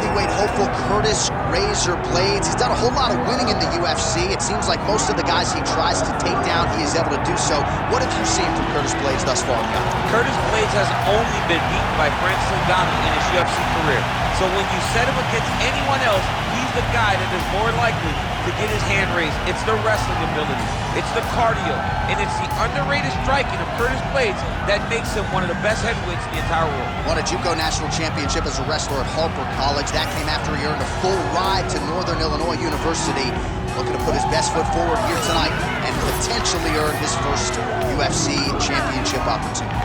heavyweight hopeful Curtis "Razor" Blaydes. He's done a whole lot of winning in the UFC. It seems like most of the guys he tries to take down, he is able to do so. What have you seen from Curtis Blaydes thus far, John? Curtis Blaydes has only been beaten by Francis Ngannou in his UFC career. So when you set him against anyone else, he's the guy that is more likely to get his hand raised. It's the wrestling ability, it's the cardio, and it's the underrated striking of Curtis Blaydes that makes him one of the best heavyweights in the entire world. Won a JUCO national championship as a wrestler at Harper College. That came after he earned a full ride to Northern Illinois University. Looking to put his best foot forward here tonight and potentially earn his first UFC championship opportunity.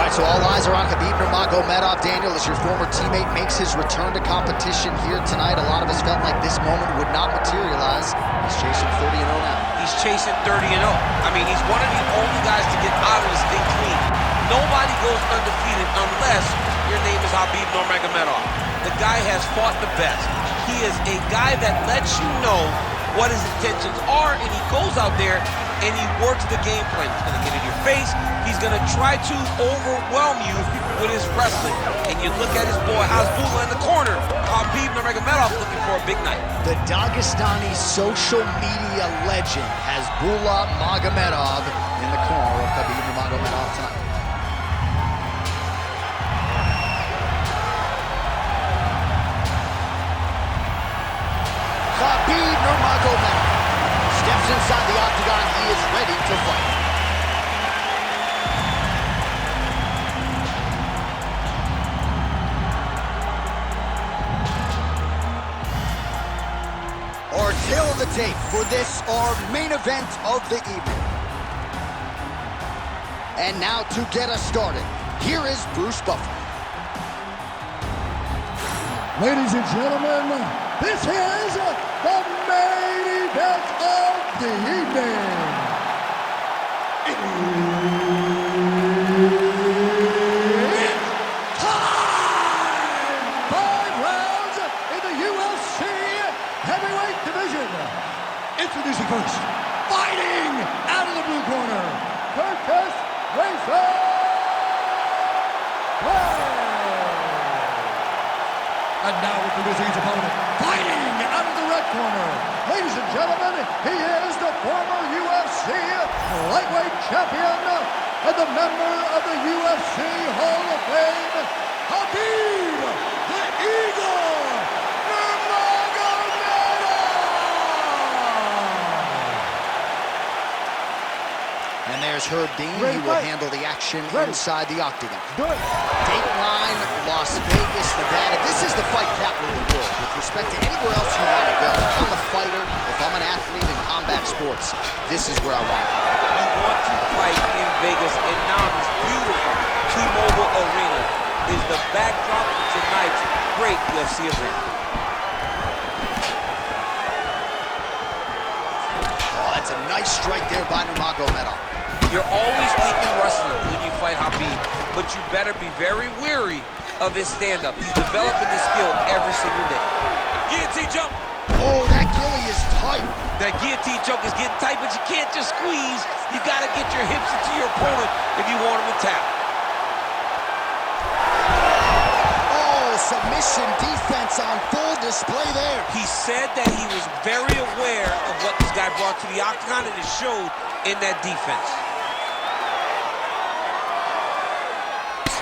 So all eyes are on Khabib Nurmagomedov. Daniel, as your former teammate makes his return to competition here tonight, a lot of us felt like this moment would not materialize. He's chasing 30-0 now. He's chasing 30-0. I mean, he's one of the only guys to get out of this thing clean. Nobody goes undefeated unless your name is Khabib Nurmagomedov. The guy has fought the best. He is a guy that lets you know what his intentions are, and he goes out there and he works the game plan. He's gonna get in your face. He's gonna try to overwhelm you with his wrestling. And you look at his boy Hasbulla in the corner. Khabib Nurmagomedov looking for a big night. The Dagestani social media legend Hasbulla Magomedov in the corner of Khabib Nurmagomedov tonight. Khabib Nurmagomedov steps inside the octagon. He is ready to fight. Our tail of the tape for this, our main event of the evening. And now to get us started, here is Bruce Buffer. Ladies and gentlemen, this is the main event of the evening. It's time! 5 rounds in the UFC heavyweight division. Introducing first, fighting out of the blue corner, Curtis "Razor" Blaydes. And now introducing his opponent, fighting out of the red corner. Ladies and gentlemen, he is the former UFC Lightweight Champion and the member of the UFC Hall of Fame, Khabib the Eagle Nurmagomedov. And there's Herb Dean. He will handle the action inside the octagon. Dateline, Las Vegas, Nevada. This is the fight capital of the world. With respect to anywhere else you want to go, if I'm a fighter, if I'm an athlete in combat sports, this is where I want to go. You want to fight in Vegas, and now this beautiful T-Mobile Arena is the backdrop of tonight's great UFC event. Oh, that's a nice strike there by Nurmagomedov. You're always thinking wrestling when you fight Khabib, but you better be very wary of his stand-up. He's developing this skill every single day. Guillotine jump. Oh, that gilly is tight. That guillotine choke is getting tight, but you can't just squeeze. You got to get your hips into your opponent if you want him to tap. Oh, submission defense on full display there. He said that he was very aware of what this guy brought to the octagon, and it showed in that defense.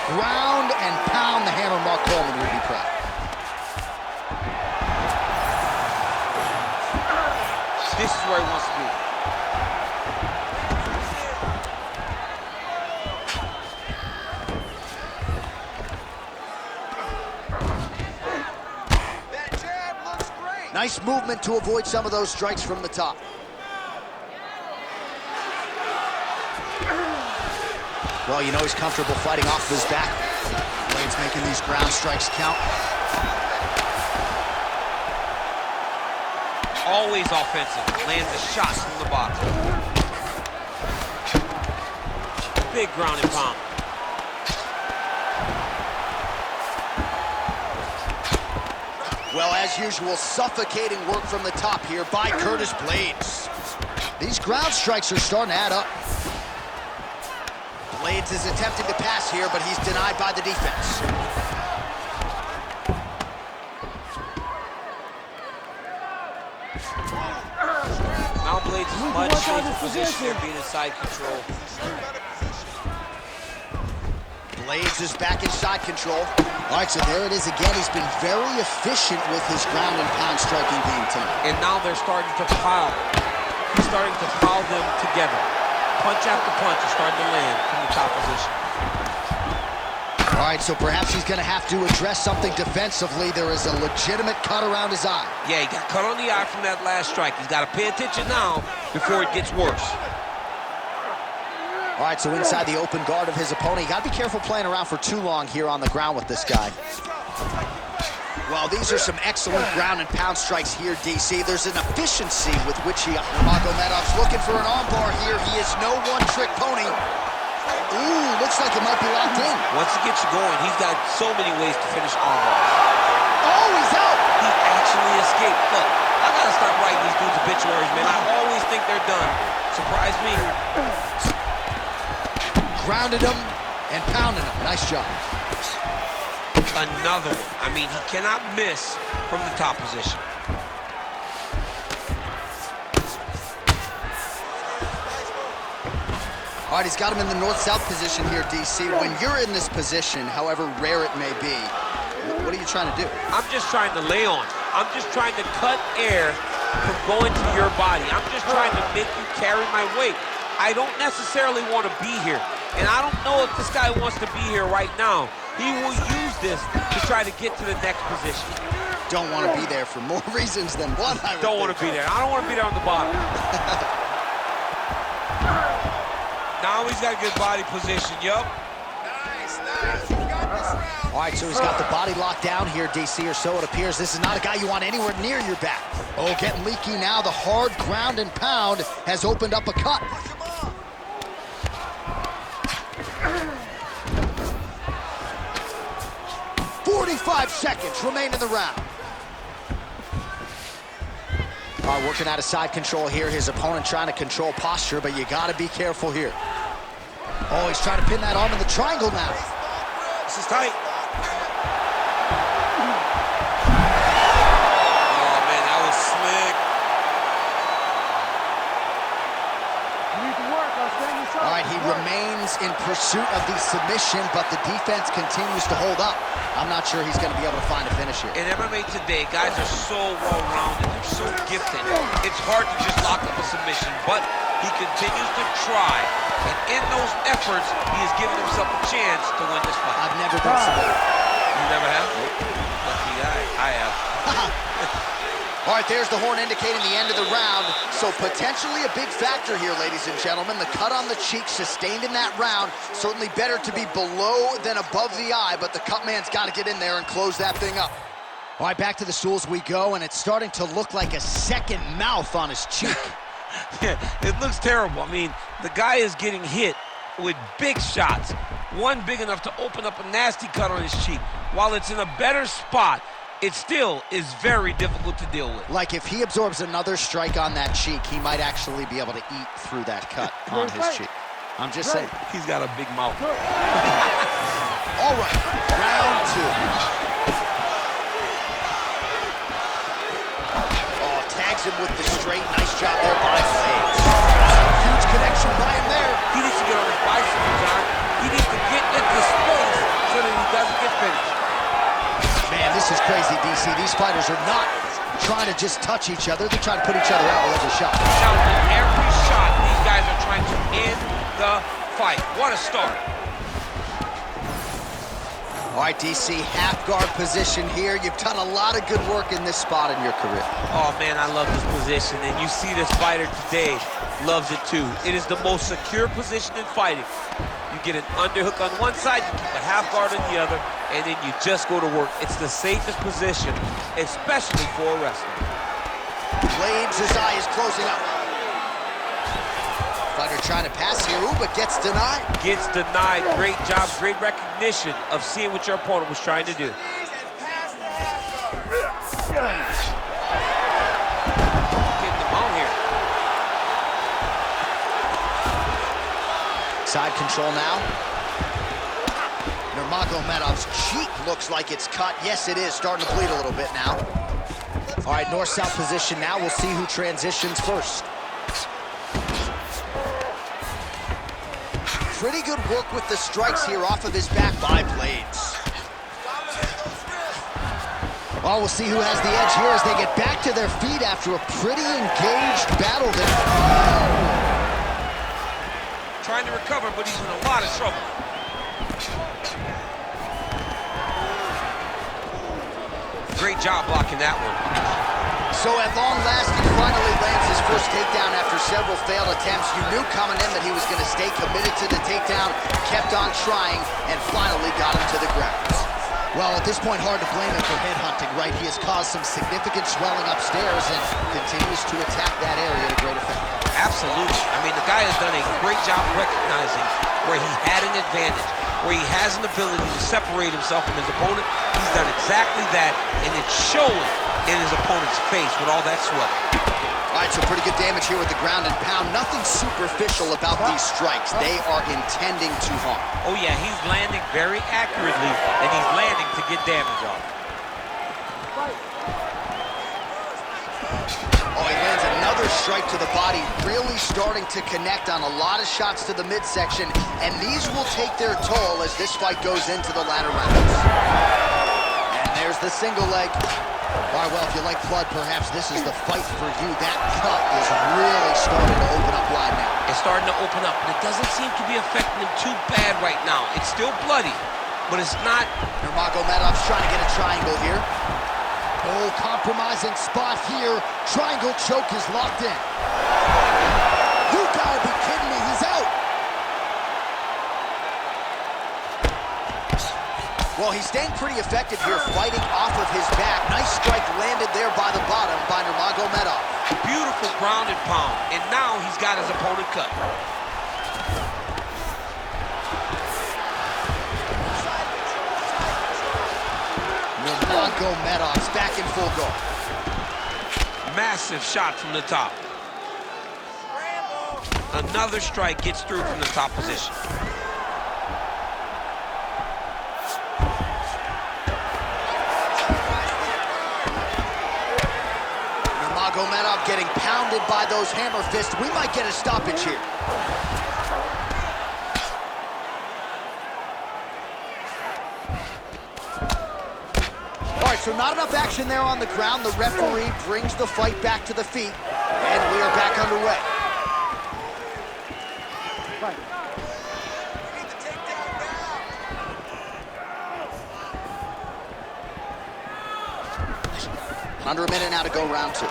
Ground and pound, the hammer. Mark Coleman will be proud. This is where he wants to be. Nice movement to avoid some of those strikes from the top. Well, you know he's comfortable fighting off of his back. Blaydes making these ground strikes count. Always offensive. Lands a shot from the box. Big ground and pound. Well, as usual, suffocating work from the top here by Curtis Blaydes. These ground strikes are starting to add up. Blaydes is attempting to pass here, but he's denied by the defense. Now Blaydes is much safer position here, being in side control. Blaydes is back in side control. All right, so there it is again. He's been very efficient with his ground and pound striking game tonight. And now they're starting to pile. He's starting to pile them together. Punch after punch is starting to land from the top position. All right, so perhaps he's going to have to address something defensively. There is a legitimate cut around his eye. Yeah, he got cut on the eye from that last strike. He's got to pay attention now before it gets worse. All right, so inside the open guard of his opponent. You got to be careful playing around for too long here on the ground with this guy. Well, these are some excellent ground and pound strikes here, DC. There's an efficiency with which Nurmagomedov's looking for an armbar here. He is no one-trick pony. Ooh, looks like it might be locked in. Once he gets you going, he's got so many ways to finish armbars. Oh, he's out! He actually escaped. Look, I gotta stop writing these dudes obituaries, man. I always think they're done. Surprise me. Grounded him and pounded him. Nice job. Another one. I mean, he cannot miss from the top position. All right, he's got him in the north-south position here, DC. When you're in this position, however rare it may be, what are you trying to do? I'm just trying to lay on. I'm just trying to cut air from going to your body. I'm just trying to make you carry my weight. I don't necessarily want to be here. And I don't know if this guy wants to be here right now. He will use this to try to get to the next position. Don't want to be there for more reasons than one. Don't want to be there. I don't want to be there on the bottom. Now he's got a good body position, yup. Nice. All right, so he's got the body locked down here, DC, or so it appears. This is not a guy you want anywhere near your back. Oh, getting leaky now. The hard ground and pound has opened up a cut. 45 seconds remain in the round. All right, working out of side control here. His opponent trying to control posture, but you got to be careful here. Oh, he's trying to pin that arm in the triangle now. This is tight. All right, he remains in pursuit of the submission, but the defense continues to hold up. I'm not sure he's going to be able to find a finish here. In MMA today, guys are so well-rounded. They're so gifted. It's hard to just lock up a submission, but he continues to try. And in those efforts, he has given himself a chance to win this fight. I've never been submitted. You never have? Lucky guy. I have. All right, there's the horn indicating the end of the round. So potentially a big factor here, ladies and gentlemen. The cut on the cheek sustained in that round. Certainly better to be below than above the eye, but the cut man's got to get in there and close that thing up. All right, back to the stools we go, and it's starting to look like a second mouth on his cheek. Yeah, it looks terrible. I mean, the guy is getting hit with big shots. One big enough to open up a nasty cut on his cheek. While it's in a better spot, it still is very difficult to deal with. Like if he absorbs another strike on that cheek, he might actually be able to eat through that cut on his cheek. I'm just saying. He's got a big mouth. All right, round two. Oh, tags him with the straight. Nice job there by Blaydes. Huge connection by him there. He needs to get on his bicycle, John. He needs to get into space so that he doesn't get finished. Man, this is crazy, DC. These fighters are not trying to just touch each other. They're trying to put each other out with every shot. Every shot, these guys are trying to end the fight. What a start. All right, DC, half guard position here. You've done a lot of good work in this spot in your career. Oh, man, I love this position. And you see this fighter today loves it, too. It is the most secure position in fighting. You get an underhook on one side, you keep a half guard on the other, and then you just go to work. It's the safest position, especially for a wrestler. Blaydes' eye is closing up. Fighter trying to pass here, ooh, but gets denied. Gets denied. Great job, great recognition of seeing what your opponent was trying to do. Getting them on here. Side control now. Nurmagomedov's cheek looks like it's cut. Yes, it is. Starting to bleed a little bit now. All right, north-south position now. We'll see who transitions first. Pretty good work with the strikes here off of his back by Blaydes. Well, we'll see who has the edge here as they get back to their feet after a pretty engaged battle there. Trying to recover, but he's in a lot of trouble. Great job blocking that one. So at long last, he finally lands his first takedown after several failed attempts. You knew coming in that he was going to stay committed to the takedown, kept on trying, and finally got him to the ground. Well, at this point, hard to blame him for headhunting, right? He has caused some significant swelling upstairs and continues to attack that area to great effect. Absolutely. I mean, the guy has done a great job recognizing where he had an advantage, where he has an ability to separate himself from his opponent. He's done exactly that, and it's showing in his opponent's face with all that sweat. All right, so pretty good damage here with the ground and pound. Nothing superficial about these strikes. They are intending to harm. Oh yeah, he's landing very accurately, and he's landing to get damage off. Oh, he lands another strike to the body, really starting to connect on a lot of shots to the midsection, and these will take their toll as this fight goes into the latter rounds. And there's the single leg. All right, well, if you like blood, perhaps this is the fight for you. That cut is really starting to open up wide now. It's starting to open up, but it doesn't seem to be affecting him too bad right now. It's still bloody, but it's not. Nurmagomedov's trying to get a triangle here. Oh, compromising spot here. Triangle choke is locked in. You gotta be kidding me, he's out. Well, he's staying pretty effective here, fighting off of his back. Nice strike landed there by the bottom by Nurmagomedov. Beautiful ground and pound, and now he's got his opponent cut. Nurmagomedov's back in full guard. Massive shot from the top. Another strike gets through from the top position. Nurmagomedov getting pounded by those hammer fists. We might get a stoppage here. All right, so not enough action there on the ground. The referee brings the fight back to the feet, and we are back underway. Under a minute now to go round two.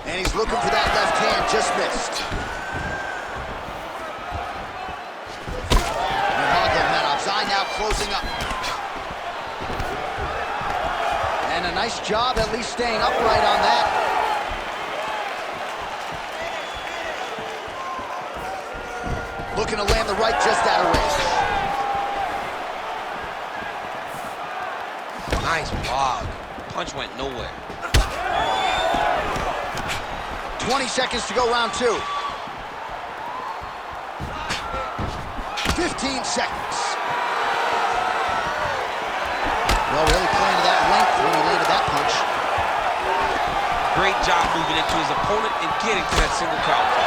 And he's looking for that left hand, just missed. Nurmagomedov's eye now closing up. And a nice job at least staying upright on that. Looking to land the right just out of range. Nice block. Punch went nowhere. 20 seconds to go round two. 15 seconds. Well, really playing to that length when he landed that punch. Great job moving into his opponent and getting to that single counter.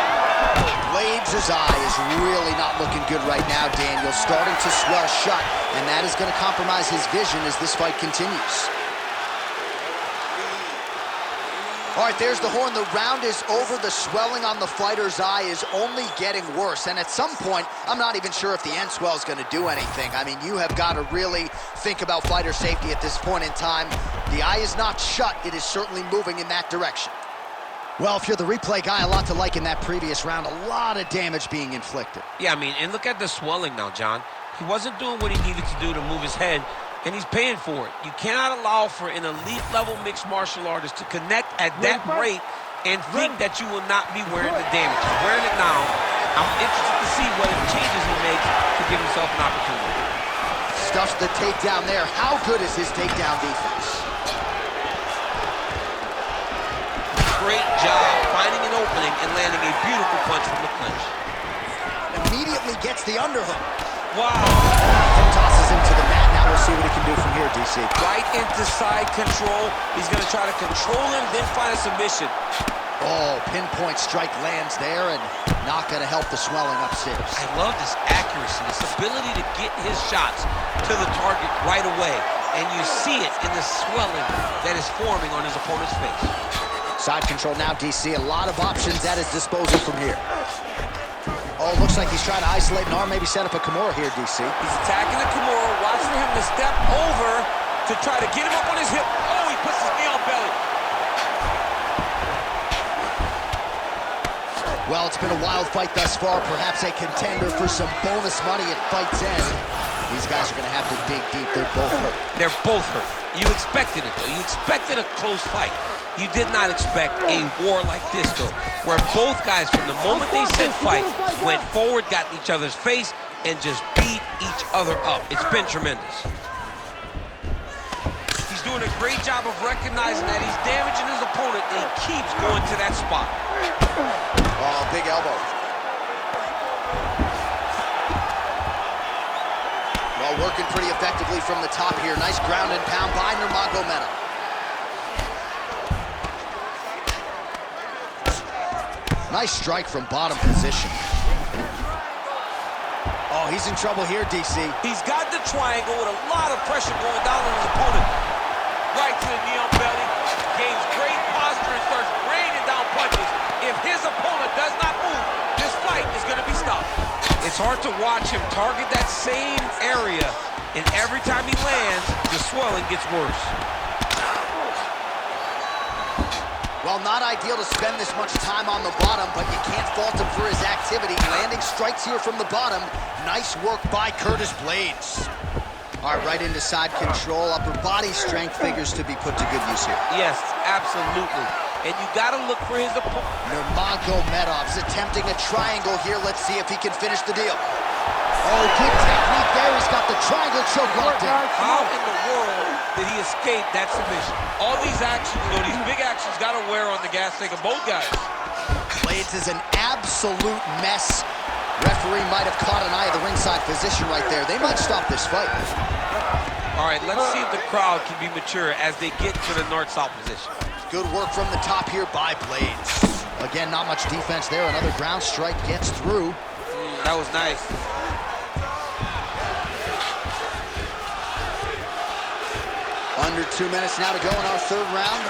Blaydes' eye is really not looking good right now, Daniel. Starting to swell shut, and that is going to compromise his vision as this fight continues. All right, there's the horn. The round is over. The swelling on the fighter's eye is only getting worse. And at some point, I'm not even sure if the end swell is going to do anything. I mean, you have got to really think about fighter safety at this point in time. The eye is not shut. It is certainly moving in that direction. Well, if you're the replay guy, a lot to like in that previous round. A lot of damage being inflicted. Yeah, I mean, and look at the swelling now, John. He wasn't doing what he needed to do to move his head, and he's paying for it. You cannot allow for an elite-level mixed martial artist to connect at that rate and think that you will not be wearing the damage. He's wearing it now. I'm interested to see what changes he makes to give himself an opportunity. Stuffs the takedown there. How good is his takedown defense? Great job finding an opening and landing a beautiful punch from the clinch. Immediately gets the underhook. Wow. Tosses him to the mat. Now we'll see what he can do from here, DC. Right into side control. He's going to try to control him, then find a submission. Oh, pinpoint strike lands there and not going to help the swelling upstairs. I love this accuracy, this ability to get his shots to the target right away. And you see it in the swelling that is forming on his opponent's face. Side control now, DC. A lot of options at his disposal from here. Oh, looks like he's trying to isolate an arm, maybe set up a Kimura here, DC. He's attacking the Kimura. Watch for him to step over to try to get him up on his hip. Oh, he puts his knee on belly. Well, it's been a wild fight thus far. Perhaps a contender for some bonus money at fight's end. These guys are going to have to dig deep. They're both hurt. They're both hurt. You expected it, though. You expected a close fight. You did not expect a war like this, though, where both guys, from the moment they said fight, went forward, got in each other's face, and just beat each other up. It's been tremendous. He's doing a great job of recognizing that he's damaging his opponent, and he keeps going to that spot. Oh, big elbow. Well, working pretty effectively from the top here. Nice ground and pound by Nurmagomedov. Nice strike from bottom position. Oh, he's in trouble here, DC. He's got the triangle with a lot of pressure going down on his opponent. Right to the knee on belly. Gains great posture and starts raining down punches. If his opponent does not move, this fight is going to be stopped. It's hard to watch him target that same area, and every time he lands, the swelling gets worse. Well, not ideal to spend this much time on the bottom, but you can't fault him for his activity. Landing strikes here from the bottom. Nice work by Curtis Blaydes. All right, right into side control. Upper body strength figures to be put to good use here. Yes, absolutely. And you got to look for his opponent. Nurmagomedov's attempting a triangle here. Let's see if he can finish the deal. Oh, good technique there. He's got the triangle choke locked in. How in the world did he escape that submission? All these actions, though, these big actions, got to wear on the gas tank of both guys. Blaydes is an absolute mess. Referee might have caught an eye of the ringside physician right there. They might stop this fight. All right, let's see if the crowd can be mature as they get to the north-south position. Good work from the top here by Blaydes. Again, not much defense there. Another ground strike gets through. That was nice. Under 2 minutes now to go in our third round.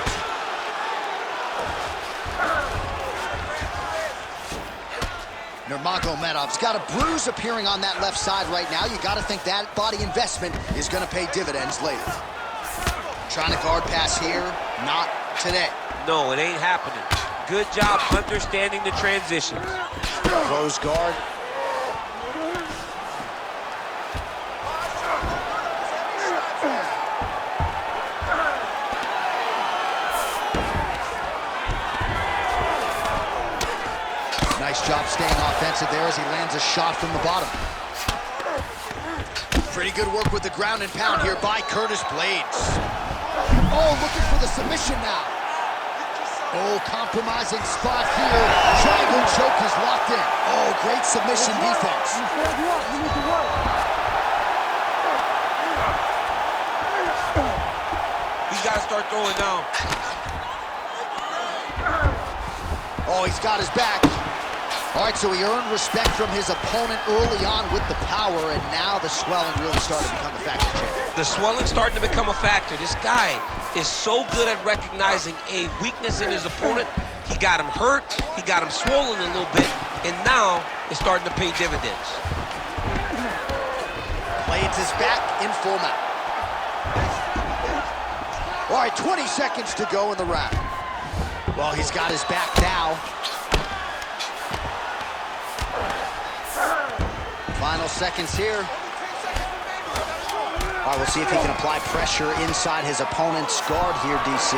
Nurmagomedov's got a bruise appearing on that left side right now. You got to think that body investment is going to pay dividends later. Trying to guard pass here, not today. No, it ain't happening. Good job understanding the transitions. Close guard. Nice job staying offensive there as he lands a shot from the bottom. Pretty good work with the ground and pound here by Curtis Blaydes. Oh, looking for the submission now. Oh, compromising spot here. Triangle choke is locked in. Oh, great submission defense. He's got to start throwing down. Oh, he's got his back. All right, so he earned respect from his opponent early on with the power, and now the swelling really started to become a factor. The swelling's starting to become a factor. This guy is so good at recognizing a weakness in his opponent. He got him hurt, he got him swollen a little bit, and now it's starting to pay dividends. Blaydes is back in full mount. All right, 20 seconds to go in the round. Well, he's got his back now. Final seconds here. All right, we'll see if he can apply pressure inside his opponent's guard here, DC.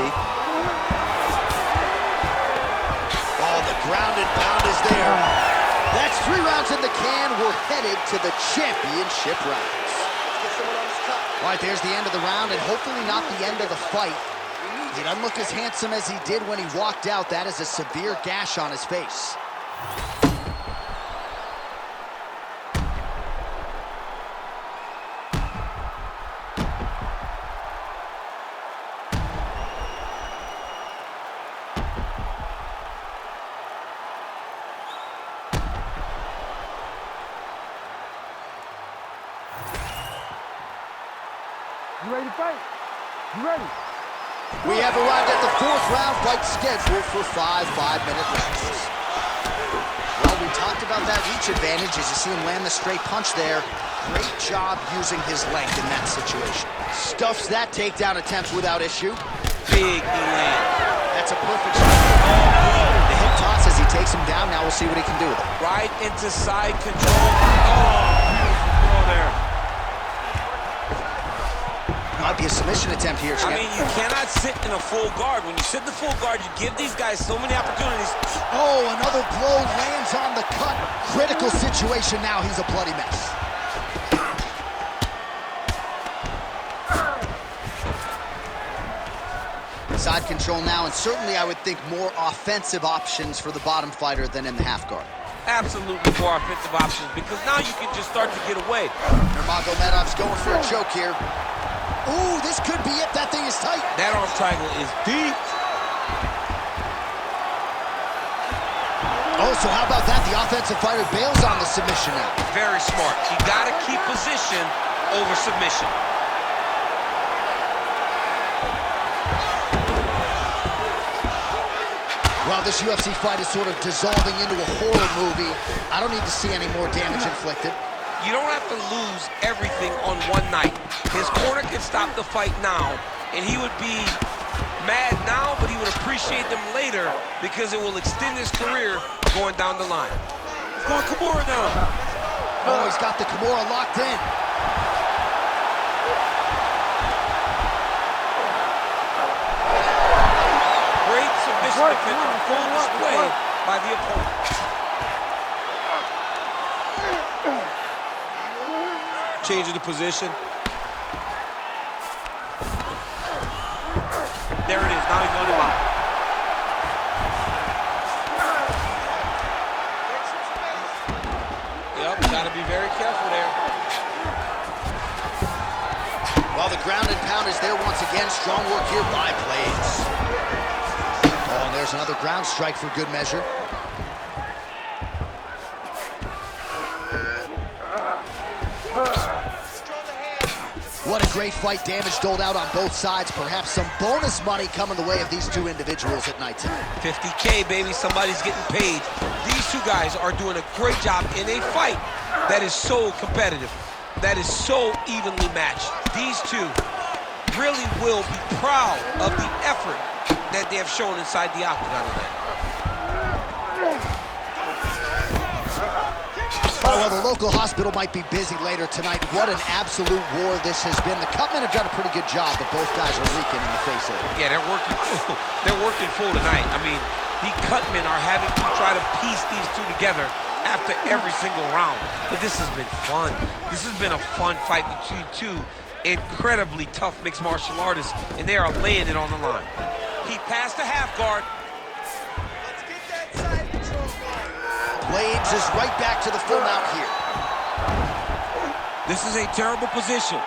Oh, the ground and pound is there. That's 3 rounds in the can. We're headed to the championship rounds. All right, there's the end of the round, and hopefully not the end of the fight. He doesn't look as handsome as he did when he walked out. That is a severe gash on his face. You ready to fight? You ready? We have arrived at the 4th round fight scheduled for 5 5-minute rounds. Well, we talked about that reach advantage as you see him land the straight punch there. Great job using his length in that situation. Stuffs that takedown attempt without issue. Big land. That's a perfect shot. The hip toss as he takes him down. Now we'll see what he can do with it. Right into side control. Oh, beautiful throw there. Might be a submission attempt here, champ. I mean, you cannot sit in a full guard. When you sit in the full guard, you give these guys so many opportunities. Oh, another blow lands on the cut. Critical situation now. He's a bloody mess. Side control now, and certainly I would think more offensive options for the bottom fighter than in the half guard. Absolutely more offensive options, because now you can just start to get away. Nurmagomedov's going for a choke here. Ooh, this could be it. That thing is tight. That arm triangle is deep. Oh, so how about that? The offensive fighter bails on the submission now. Very smart. You got to keep position over submission. Well, this UFC fight is sort of dissolving into a horror movie. I don't need to see any more damage inflicted. You don't have to lose everything on one night. His corner can stop the fight now, and he would be mad now, but he would appreciate them later because it will extend his career going down the line. He's going Kimura now. Oh, he's got the Kimura locked in. Great submission defense on full display by the opponent. Changing the position. There it is. Now he's going to bout. Yep, got to be very careful there. Well, the ground and pound is there once again. Strong work here by Blaydes. Oh, and there's another ground strike for good measure. What a great fight. Damage doled out on both sides. Perhaps some bonus money coming the way of these two individuals at night tonight. 50K, baby. Somebody's getting paid. These two guys are doing a great job in a fight that is so competitive, that is so evenly matched. These two really will be proud of the effort that they have shown inside the octagon tonight. Oh, well, the local hospital might be busy later tonight. What an absolute war this has been. The Cutmen have done a pretty good job, but both guys are leaking in the face of it. Yeah, they're working full tonight. I mean, the Cutmen are having to try to piece these two together after every single round. But this has been fun. This has been a fun fight between two incredibly tough mixed martial artists, and they are laying it on the line. He passed the half guard. Blaydes is right back to the full mount here. This is a terrible position.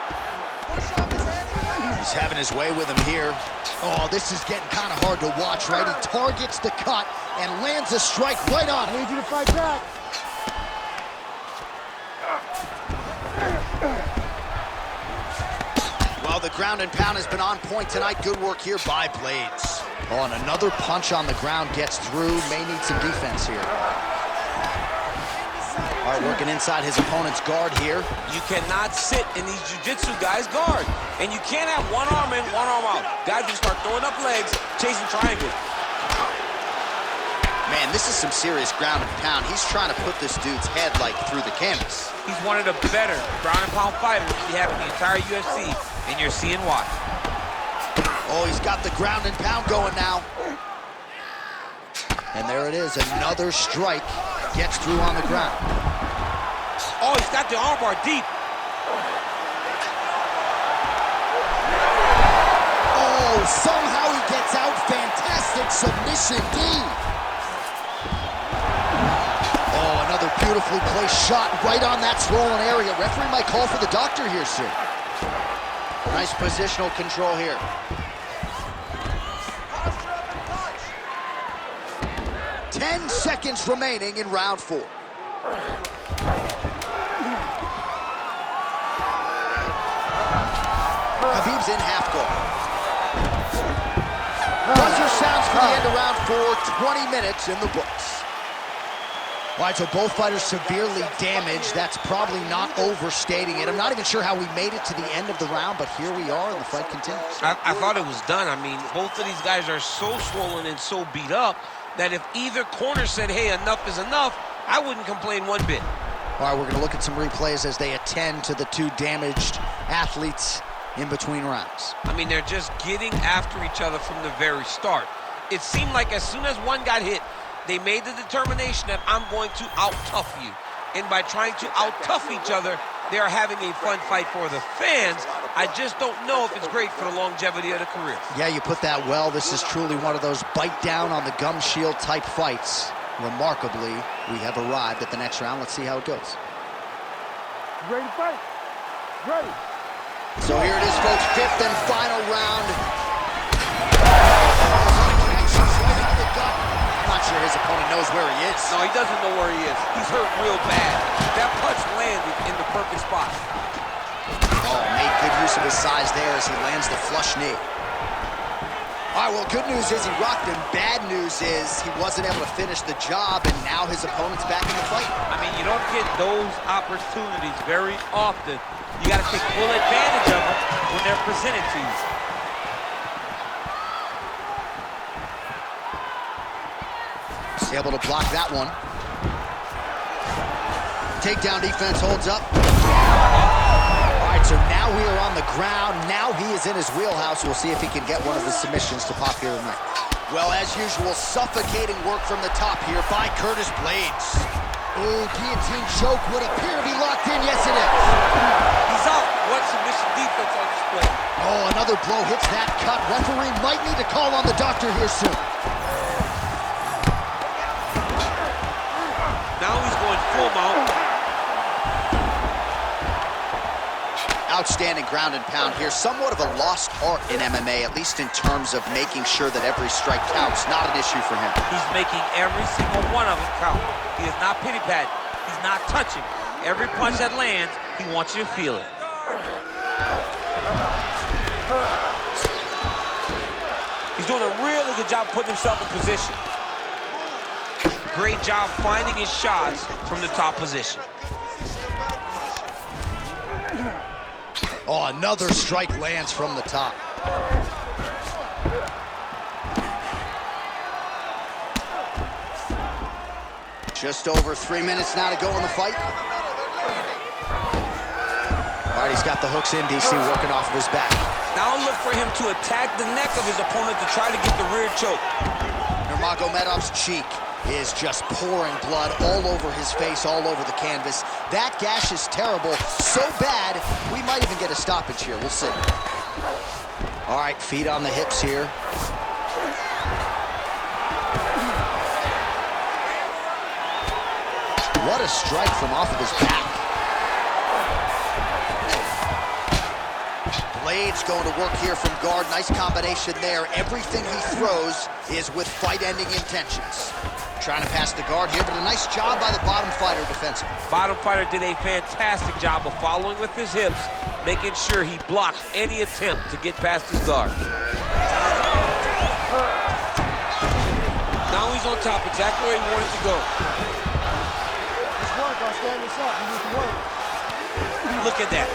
He's having his way with him here. Oh, this is getting kind of hard to watch, right? He targets the cut and lands a strike right on it. I need you to fight back. Well, the ground and pound has been on point tonight. Good work here by Blaydes. Oh, and another punch on the ground gets through. May need some defense here. All right, working inside his opponent's guard here. You cannot sit in these jiu-jitsu guys' guard. And you can't have one arm in, one arm out. Guys will start throwing up legs, chasing triangles. Man, this is some serious ground and pound. He's trying to put this dude's head, like, through the canvas. He's one of the better ground and pound fighters you have in the entire UFC, and you're seeing why. Oh, he's got the ground and pound going now. And there it is, another strike. Gets through on the ground. Oh, he's got the armbar deep. Oh, somehow he gets out. Fantastic submission D. Oh, another beautifully placed shot right on that swollen area. Referee might call for the doctor here soon. Nice positional control here. Ten seconds remaining in round 4. Khabib's in half guard. Buzzer sounds for the end of round 4, 20 minutes in the books. All right, so both fighters severely damaged. That's probably not overstating it. I'm not even sure how we made it to the end of the round, but here we are, and the fight continues. I thought it was done. I mean, both of these guys are so swollen and so beat up that if either corner said, hey, enough is enough, I wouldn't complain one bit. All right, we're going to look at some replays as they attend to the two damaged athletes in between rounds. I mean, they're just getting after each other from the very start. It seemed like as soon as one got hit, they made the determination that I'm going to out-tough you. And by trying to out-tough each other, they are having a fun fight for the fans. I just don't know if it's great for the longevity of the career. Yeah, you put that well. This is truly one of those bite down on the gum shield type fights. Remarkably, we have arrived at the next round. Let's see how it goes. You ready to fight? Ready. So here it is, folks, 5th and final round. I'm not sure his opponent knows where he is. No, he doesn't know where he is. He's hurt real bad. That punch landed in the perfect spot. Oh, made good use of his size there as he lands the flush knee. All right, well, good news is he rocked him. Bad news is he wasn't able to finish the job, and now his opponent's back in the fight. I mean, you don't get those opportunities very often. You got to take full advantage of them when they're presented to you. He's able to block that one. Takedown defense holds up. So now we are on the ground. Now he is in his wheelhouse. We'll see if he can get one of the submissions to pop here tonight. Well, as usual, suffocating work from the top here by Curtis Blaydes. Ooh, guillotine choke would appear to be locked in. Yes, it is. He's out. What submission defense on display. Oh, another blow hits that cut. Referee might need to call on the doctor here soon. Now he's going full mount. Outstanding ground and pound here. Somewhat of a lost art in MMA, at least in terms of making sure that every strike counts. Not an issue for him. He's making every single one of them count. He is not pity-patting. He's not touching. Every punch that lands, he wants you to feel it. He's doing a really good job putting himself in position. Great job finding his shots from the top position. Oh, another strike lands from the top. Just over 3 minutes now to go in the fight. All right, he's got the hooks in, DC, working off of his back. Now look for him to attack the neck of his opponent to try to get the rear choke. Nurmagomedov's cheek is just pouring blood all over his face, all over the canvas. That gash is terrible, so bad, we might even get a stoppage here. We'll see. All right, feet on the hips here. What a strike from off of his back. Blaydes going to work here from guard. Nice combination there. Everything he throws is with fight-ending intentions. Trying to pass the guard here, but a nice job by the bottom fighter defensively. Bottom fighter did a fantastic job of following with his hips, making sure he blocks any attempt to get past his guard. Now he's on top, exactly where he wanted to go. Let's work, I'll stand this up. You need to work. Look at that.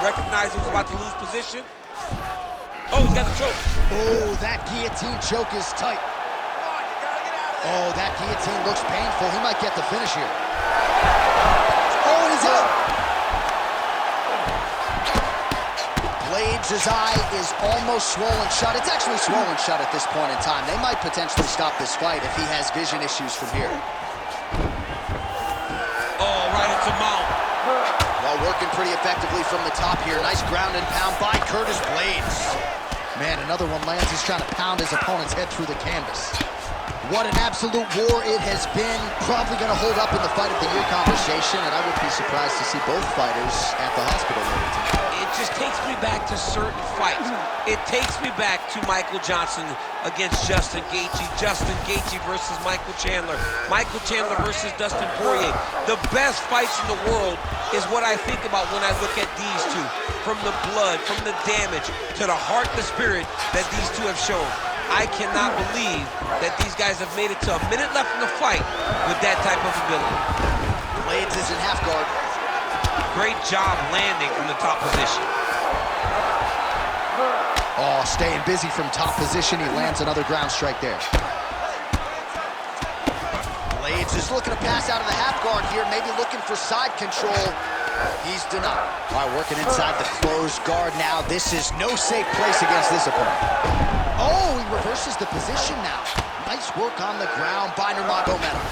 Recognize he's about to lose position. Oh, he's got the choke. Oh, that guillotine choke is tight. Oh, that guillotine looks painful. He might get the finish here. Oh, and he's out. Blaydes' eye is almost swollen shut. It's actually swollen shut at this point in time. They might potentially stop this fight if he has vision issues from here. Oh, right into mount. Well, working pretty effectively from the top here. Nice ground and pound by Curtis Blaydes. Man, another one lands. He's trying to pound his opponent's head through the canvas. What an absolute war it has been. Probably going to hold up in the fight of the year conversation, and I wouldn't be surprised to see both fighters at the hospital later tonight. It just takes me back to certain fights. It takes me back to Michael Johnson against Justin Gaethje. Justin Gaethje versus Michael Chandler. Michael Chandler versus Dustin Poirier. The best fights in the world is what I think about when I look at these two. From the blood, from the damage, to the heart, the spirit that these two have shown. I cannot believe that these guys have made it to a minute left in the fight with that type of ability. Blaydes is in half guard. Great job landing from the top position. Oh, staying busy from top position. He lands another ground strike there. Blaydes is looking to pass out of the half guard here, maybe looking for side control. He's denied. All right, working inside the closed guard now. This is no safe place against this opponent. Oh, he reverses the position now. Nice work on the ground by Nurmagomedov.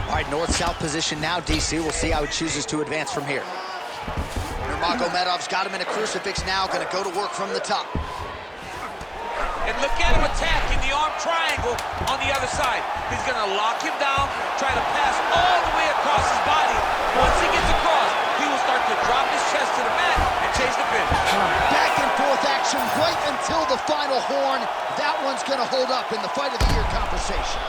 All right, north-south position now, DC. We'll see how he chooses to advance from here. Nurmagomedov's got him in a crucifix now, gonna go to work from the top. And look at him attacking the arm triangle on the other side. He's gonna lock him down, try to pass all the way across his body. Once he gets across, he will start to drop his chest to the mat and chase the finish. Back and forth action right until the final horn. That one's gonna hold up in the fight of the year conversation.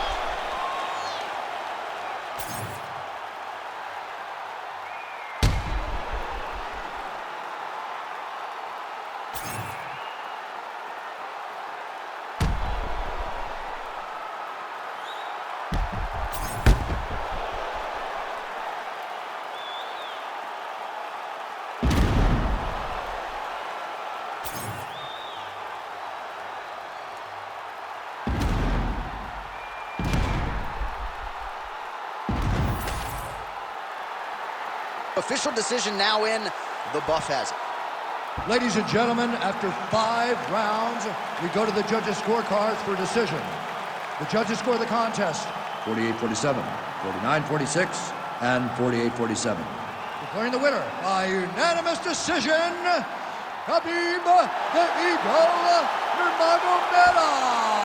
Official decision now in. The buff has it. Ladies and gentlemen, after 5 rounds, we go to the judges' scorecards for decision. The judges score the contest 48-47, 49-46, and 48-47. Declaring the winner by unanimous decision, Khabib the Eagle Nurmagomedov.